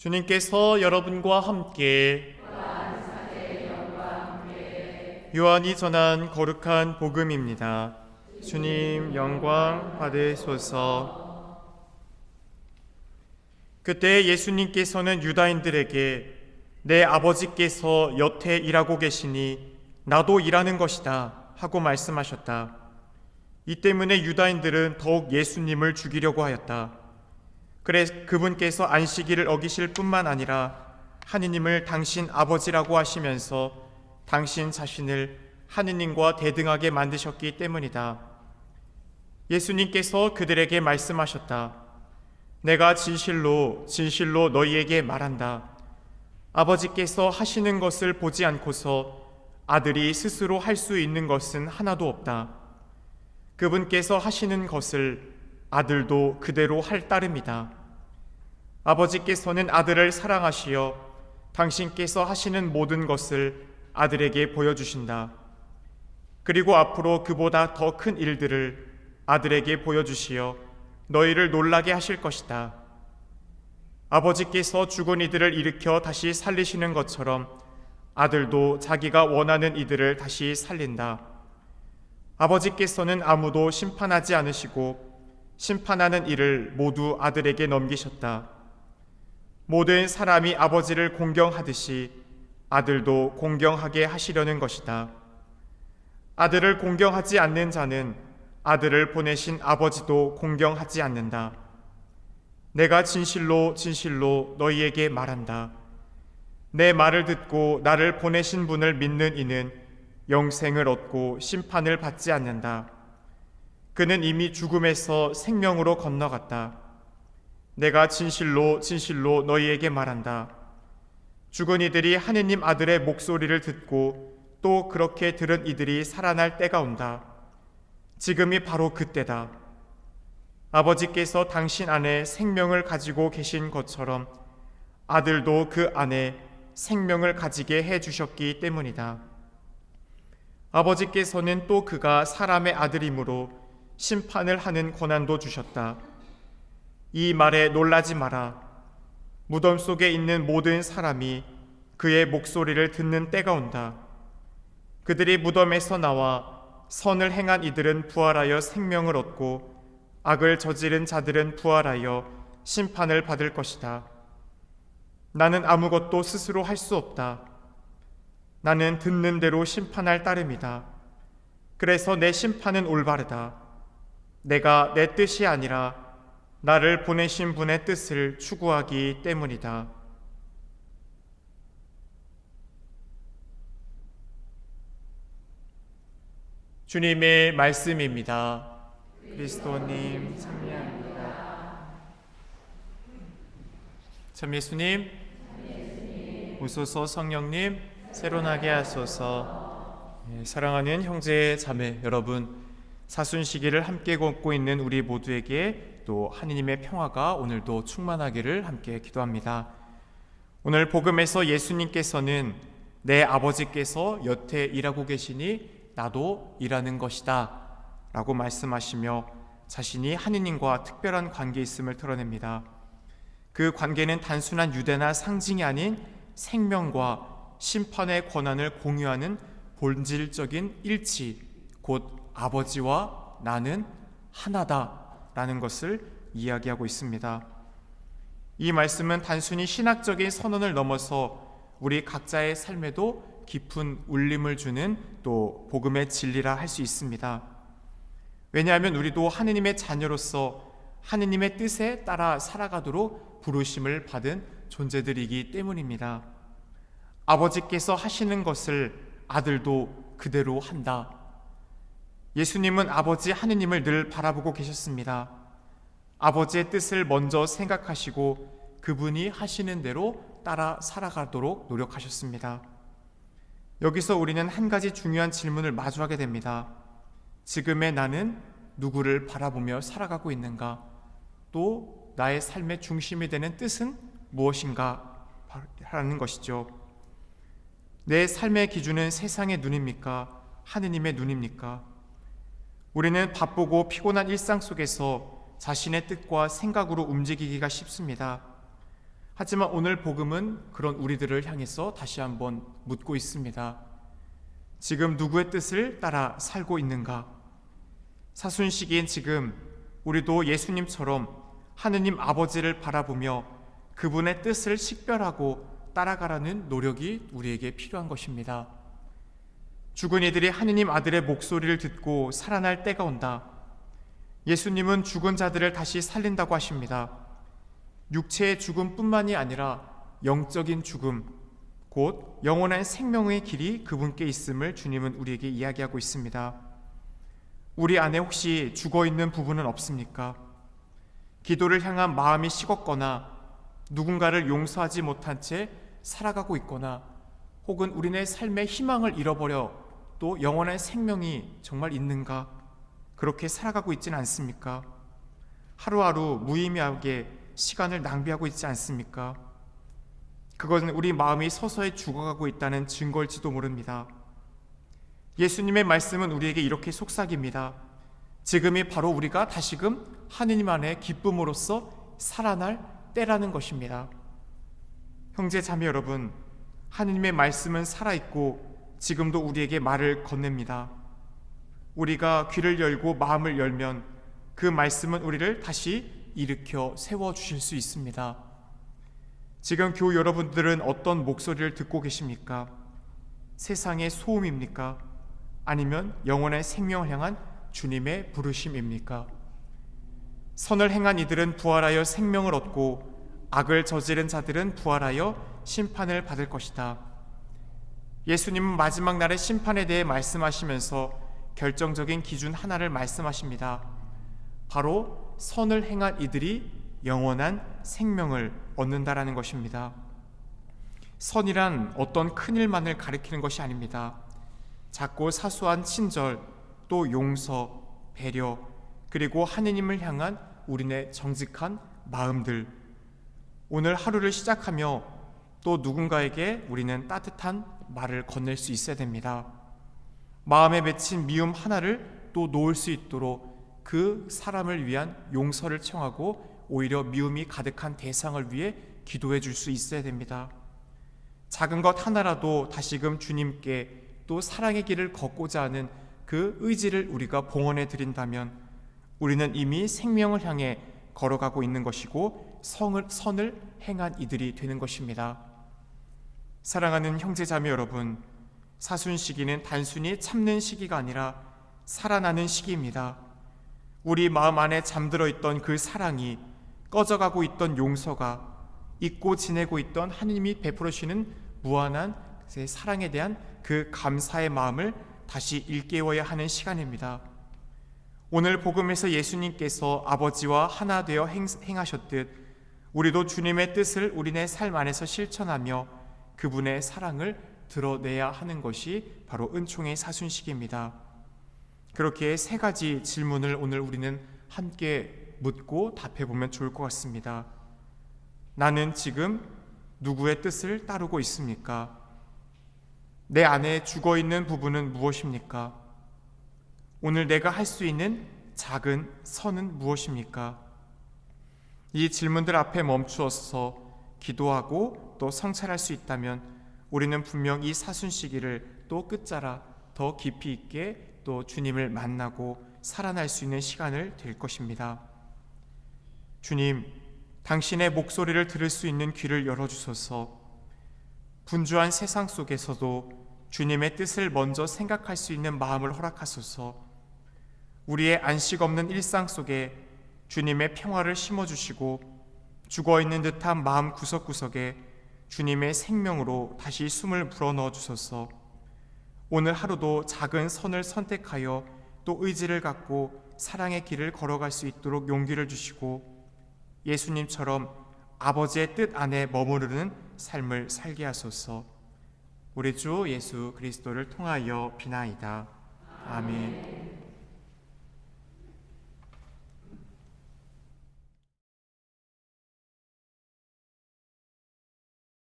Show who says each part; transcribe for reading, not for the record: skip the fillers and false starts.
Speaker 1: 주님께서 여러분과 함께 요한이 전한 거룩한 복음입니다. 주님 영광 받으소서. 그때 예수님께서는 유다인들에게 내 아버지께서 여태 일하고 계시니 나도 일하는 것이다 하고 말씀하셨다. 이 때문에 유다인들은 더욱 예수님을 죽이려고 하였다. 그래 그분께서 안식일을 어기실 뿐만 아니라 하느님을 당신 아버지라고 하시면서 당신 자신을 하느님과 대등하게 만드셨기 때문이다. 예수님께서 그들에게 말씀하셨다. 내가 진실로 진실로 너희에게 말한다. 아버지께서 하시는 것을 보지 않고서 아들이 스스로 할 수 있는 것은 하나도 없다. 그분께서 하시는 것을 아들도 그대로 할 따름이다. 아버지께서는 아들을 사랑하시어 당신께서 하시는 모든 것을 아들에게 보여주신다. 그리고 앞으로 그보다 더 큰 일들을 아들에게 보여주시어 너희를 놀라게 하실 것이다. 아버지께서 죽은 이들을 일으켜 다시 살리시는 것처럼 아들도 자기가 원하는 이들을 다시 살린다. 아버지께서는 아무도 심판하지 않으시고 심판하는 일을 모두 아들에게 넘기셨다. 모든 사람이 아버지를 공경하듯이 아들도 공경하게 하시려는 것이다. 아들을 공경하지 않는 자는 아들을 보내신 아버지도 공경하지 않는다. 내가 진실로 진실로 너희에게 말한다. 내 말을 듣고 나를 보내신 분을 믿는 이는 영생을 얻고 심판을 받지 않는다. 그는 이미 죽음에서 생명으로 건너갔다. 내가 진실로 진실로 너희에게 말한다. 죽은 이들이 하느님 아들의 목소리를 듣고 또 그렇게 들은 이들이 살아날 때가 온다. 지금이 바로 그때다. 아버지께서 당신 안에 생명을 가지고 계신 것처럼 아들도 그 안에 생명을 가지게 해주셨기 때문이다. 아버지께서는 또 그가 사람의 아들이므로 심판을 하는 권한도 주셨다. 이 말에 놀라지 마라. 무덤 속에 있는 모든 사람이 그의 목소리를 듣는 때가 온다. 그들이 무덤에서 나와 선을 행한 이들은 부활하여 생명을 얻고 악을 저지른 자들은 부활하여 심판을 받을 것이다. 나는 아무것도 스스로 할 수 없다. 나는 듣는 대로 심판할 따름이다. 그래서 내 심판은 올바르다. 내가 내 뜻이 아니라 나를 보내신 분의 뜻을 추구하기 때문이다. 주님의 말씀입니다. 그리스도님 참여합니다. 참 예수님, 오소서. 성령님 새로나게 하소서. 사랑하는 형제 자매 여러분, 사순시기를 함께 걷고 있는 우리 모두에게 또 하느님의 평화가 오늘도 충만하기를 함께 기도합니다. 오늘 복음에서 예수님께서는 내 아버지께서 여태 일하고 계시니 나도 일하는 것이다 라고 말씀하시며 자신이 하느님과 특별한 관계에 있음을 드러냅니다. 그 관계는 단순한 유대나 상징이 아닌 생명과 심판의 권한을 공유하는 본질적인 일치, 곧 아버지와 나는 하나다라는 것을 이야기하고 있습니다. 이 말씀은 단순히 신학적인 선언을 넘어서 우리 각자의 삶에도 깊은 울림을 주는 또 복음의 진리라 할 수 있습니다. 왜냐하면 우리도 하느님의 자녀로서 하느님의 뜻에 따라 살아가도록 부르심을 받은 존재들이기 때문입니다. 아버지께서 하시는 것을 아들도 그대로 한다. 예수님은 아버지 하느님을 늘 바라보고 계셨습니다. 아버지의 뜻을 먼저 생각하시고 그분이 하시는 대로 따라 살아가도록 노력하셨습니다. 여기서 우리는 한 가지 중요한 질문을 마주하게 됩니다. 지금의 나는 누구를 바라보며 살아가고 있는가? 또 나의 삶의 중심이 되는 뜻은 무엇인가? 하는 것이죠. 내 삶의 기준은 세상의 눈입니까? 하느님의 눈입니까? 우리는 바쁘고 피곤한 일상 속에서 자신의 뜻과 생각으로 움직이기가 쉽습니다. 하지만 오늘 복음은 그런 우리들을 향해서 다시 한번 묻고 있습니다. 지금 누구의 뜻을 따라 살고 있는가? 사순시기인 지금 우리도 예수님처럼 하느님 아버지를 바라보며 그분의 뜻을 식별하고 따라가라는 노력이 우리에게 필요한 것입니다. 죽은 이들이 하느님 아들의 목소리를 듣고 살아날 때가 온다. 예수님은 죽은 자들을 다시 살린다고 하십니다. 육체의 죽음뿐만이 아니라 영적인 죽음, 곧 영원한 생명의 길이 그분께 있음을 주님은 우리에게 이야기하고 있습니다. 우리 안에 혹시 죽어있는 부분은 없습니까? 기도를 향한 마음이 식었거나 누군가를 용서하지 못한 채 살아가고 있거나 혹은 우리네 삶의 희망을 잃어버려 또 영원한 생명이 정말 있는가? 그렇게 살아가고 있지는 않습니까? 하루하루 무의미하게 시간을 낭비하고 있지 않습니까? 그것은 우리 마음이 서서히 죽어가고 있다는 증거일지도 모릅니다. 예수님의 말씀은 우리에게 이렇게 속삭입니다. 지금이 바로 우리가 다시금 하느님 안에 기쁨으로써 살아날 때라는 것입니다. 형제 자매 여러분, 하느님의 말씀은 살아있고 지금도 우리에게 말을 건넵니다. 우리가 귀를 열고 마음을 열면 그 말씀은 우리를 다시 일으켜 세워주실 수 있습니다. 지금 교우 여러분들은 어떤 목소리를 듣고 계십니까? 세상의 소음입니까? 아니면 영원의 생명을 향한 주님의 부르심입니까? 선을 행한 이들은 부활하여 생명을 얻고 악을 저지른 자들은 부활하여 심판을 받을 것이다. 예수님은 마지막 날의 심판에 대해 말씀하시면서 결정적인 기준 하나를 말씀하십니다. 바로 선을 행한 이들이 영원한 생명을 얻는다라는 것입니다. 선이란 어떤 큰일만을 가리키는 것이 아닙니다. 작고 사소한 친절, 또 용서, 배려, 그리고 하느님을 향한 우리네 정직한 마음들, 오늘 하루를 시작하며 또 누군가에게 우리는 따뜻한 말을 건넬 수 있어야 됩니다. 마음에 맺힌 미움 하나를 또 놓을 수 있도록 그 사람을 위한 용서를 청하고 오히려 미움이 가득한 대상을 위해 기도해 줄 수 있어야 됩니다. 작은 것 하나라도 다시금 주님께 또 사랑의 길을 걷고자 하는 그 의지를 우리가 봉헌해 드린다면 우리는 이미 생명을 향해 걸어가고 있는 것이고 선을 행한 이들이 되는 것입니다. 사랑하는 형제자매 여러분, 사순시기는 단순히 참는 시기가 아니라 살아나는 시기입니다. 우리 마음 안에 잠들어 있던 그 사랑이, 꺼져가고 있던 용서가, 잊고 지내고 있던 하느님이 베풀으시는 무한한 사랑에 대한 그 감사의 마음을 다시 일깨워야 하는 시간입니다. 오늘 복음에서 예수님께서 아버지와 하나 되어 행하셨듯 우리도 주님의 뜻을 우리네 삶 안에서 실천하며 그분의 사랑을 드러내야 하는 것이 바로 은총의 사순식입니다. 그렇게 세 가지 질문을 오늘 우리는 함께 묻고 답해보면 좋을 것 같습니다. 나는 지금 누구의 뜻을 따르고 있습니까? 내 안에 죽어있는 부분은 무엇입니까? 오늘 내가 할 수 있는 작은 선은 무엇입니까? 이 질문들 앞에 멈추어서 기도하고 또 성찰할 수 있다면 우리는 분명 이 사순시기를 또 끝자락 더 깊이 있게 또 주님을 만나고 살아날 수 있는 시간을 될 것입니다. 주님, 당신의 목소리를 들을 수 있는 귀를 열어주소서. 분주한 세상 속에서도 주님의 뜻을 먼저 생각할 수 있는 마음을 허락하소서. 우리의 안식 없는 일상 속에 주님의 평화를 심어주시고 죽어있는 듯한 마음 구석구석에 주님의 생명으로 다시 숨을 불어넣어 주소서. 오늘 하루도 작은 선을 선택하여 또 의지를 갖고 사랑의 길을 걸어갈 수 있도록 용기를 주시고 예수님처럼 아버지의 뜻 안에 머무르는 삶을 살게 하소서. 우리 주 예수 그리스도를 통하여 비나이다. 아멘.